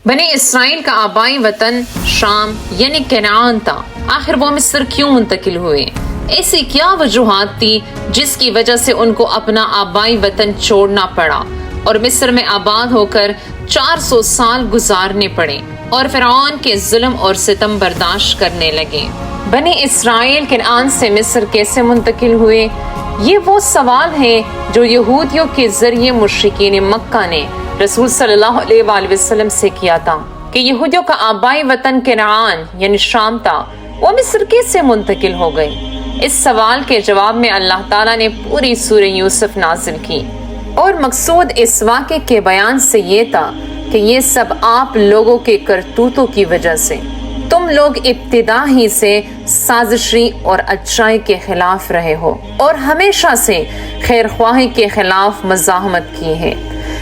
بنی اسرائیل کا آبائی وطن شام یعنی کنعان تھا، آخر وہ مصر کیوں منتقل ہوئے؟ ایسی کیا وجوہات تھی جس کی وجہ سے ان کو اپنا آبائی وطن چھوڑنا پڑا اور مصر میں آباد ہو کر 400 سال گزارنے پڑے اور فرعون کے ظلم اور ستم برداشت کرنے لگے؟ بنی اسرائیل کنعان سے مصر کیسے منتقل ہوئے؟ یہ وہ سوال ہے جو یہودیوں کے ذریعے مشرکین مکہ نے رسول صلی اللہ علیہ وآلہ وسلم سے کیا تھا کہ یہودیوں کا آبائی وطن کنعان یعنی شام تھا، وہ مصر کیسے منتقل ہو گئے؟ اس سوال کے جواب میں اللہ تعالیٰ نے پوری سورہ یوسف نازل کی، اور مقصود اس واقعے کے بیان سے یہ تھا کہ یہ سب آپ لوگوں کے کرتوتوں کی وجہ سے، تم لوگ ابتدا ہی سے سازشی اور اچھائی کے خلاف رہے ہو اور ہمیشہ سے خیر خواہی کے خلاف مزاحمت کی ہے۔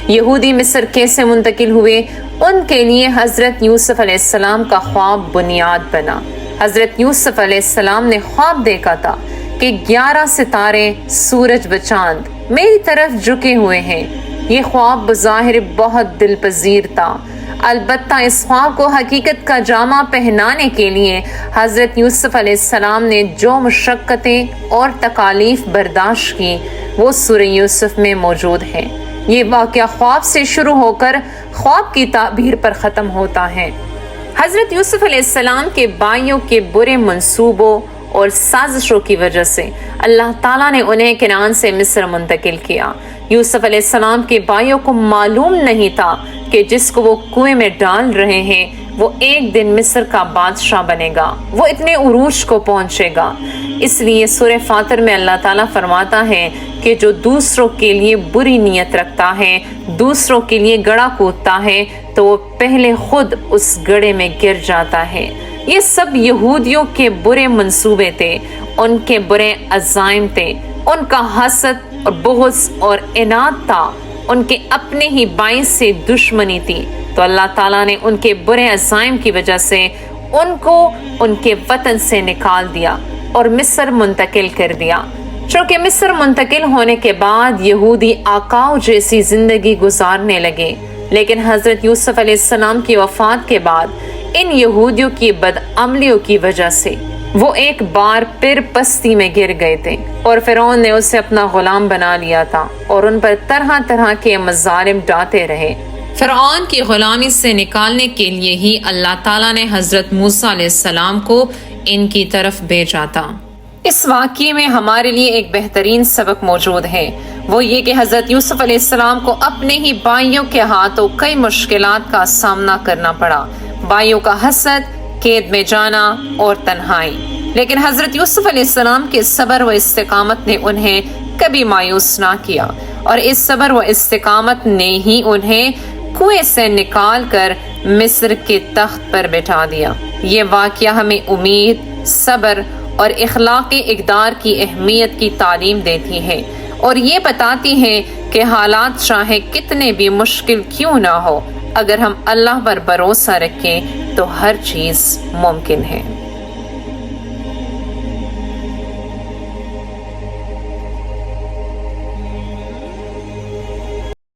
یہودی مصر کیسے منتقل ہوئے؟ ان کے لیے حضرت یوسف علیہ السلام کا خواب بنیاد بنا۔ حضرت یوسف علیہ السلام نے خواب دیکھا تھا کہ 11 ستارے، سورج و چاند میری طرف جھکے ہوئے ہیں۔ یہ خواب بظاہر بہت دل پذیر تھا، البتہ اس خواب کو حقیقت کا جامہ پہنانے کے لیے حضرت یوسف علیہ السلام نے جو مشقتیں اور تکالیف برداشت کی وہ سورہ یوسف میں موجود ہیں۔ یہ واقعہ خواب سے شروع ہو کر خواب کی تعبیر پر ختم ہوتا ہے۔ حضرت یوسف علیہ السلام کے بھائیوں کے برے منصوبوں اور سازشوں کی وجہ سے اللہ تعالیٰ نے انہیں کنعان سے مصر منتقل کیا۔ یوسف علیہ السلام کے بھائیوں کو معلوم نہیں تھا کہ جس کو وہ کنویں میں ڈال رہے ہیں وہ ایک دن مصر کا بادشاہ بنے گا، وہ اتنے عروج کو پہنچے گا۔ اس لیے سورہ فاطر میں اللہ تعالیٰ فرماتا ہے کہ جو دوسروں کے لیے بری نیت رکھتا ہے، دوسروں کے لیے گڑھا کودتا ہے تو وہ پہلے خود اس گڑھے میں گر جاتا ہے۔ یہ سب یہودیوں کے برے منصوبے تھے، ان کے برے عزائم تھے، ان کا حسد اور بغض اور عناد تھا، ان کے اپنے ہی باعث سے دشمنی تھی۔ تو اللہ تعالیٰ نے ان کے برے عزائم کی وجہ سے ان کو ان کے وطن سے نکال دیا اور مصر منتقل کر دیا۔ چونکہ مصر منتقل ہونے کے بعد یہودی آقاؤں جیسی زندگی گزارنے لگے، لیکن حضرت یوسف علیہ السلام کی وفات کے بعد ان یہودیوں کی بدعملیوں کی وجہ سے وہ ایک بار پھر پستی میں گر گئے تھے اور فرعون نے اسے اپنا غلام بنا لیا تھا اور ان پر طرح طرح کے مظالم ڈالتے رہے۔ فرعون کی غلامی سے نکالنے کے لیے ہی اللہ تعالیٰ نے حضرت موسیٰ علیہ السلام کو ان کی طرف بھیجا تھا۔ اس واقعے میں ہمارے لیے ایک بہترین سبق موجود ہے، وہ یہ کہ حضرت یوسف علیہ السلام کو اپنے ہی بھائیوں کے ہاتھوں کئی مشکلات کا سامنا کرنا پڑا، بھائیوں کا حسد، قید میں جانا اور تنہائی، لیکن حضرت یوسف علیہ السلام کے صبر و استقامت نے انہیں کبھی مایوس نہ کیا، اور اس صبر و استقامت نے ہی انہیں کنویں سے نکال کر مصر کے تخت پر بٹھا دیا۔ یہ واقعہ ہمیں امید، صبر اور اخلاقی اقدار کی اہمیت کی تعلیم دیتی ہے، اور یہ بتاتی ہے کہ حالات چاہے کتنے بھی مشکل کیوں نہ ہو، اگر ہم اللہ پر بھروسہ رکھیں تو ہر چیز ممکن ہے۔